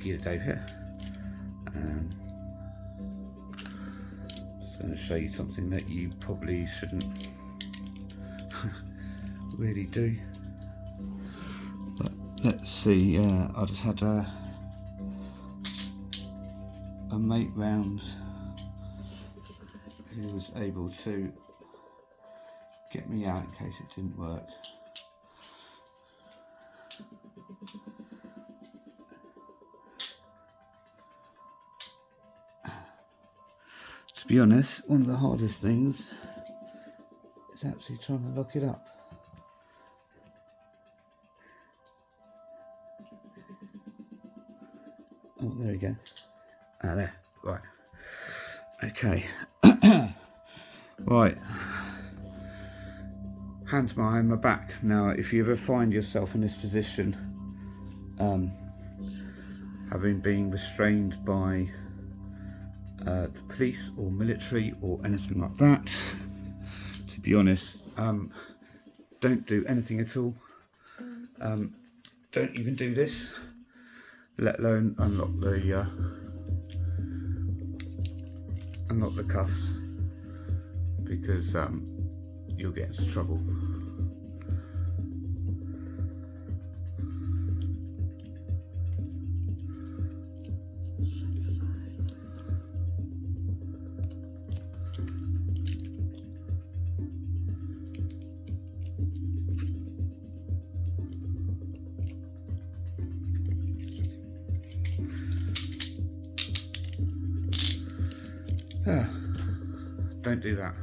quickie to do here. Just going to show you something that you probably shouldn't really do. But let's see. I just had a mate round who was able to get me out in case it didn't work. To be honest, one of the hardest things is actually trying to lock it up. Oh, there we go. Ah, there. Right. Okay. Right. Hands behind my back. Now, if you ever find yourself in this position, having been restrained by the police or military or anything like that, to be honest, don't do anything at all. Don't even do this, let alone unlock the cuffs, because you'll get into trouble. Don't do that.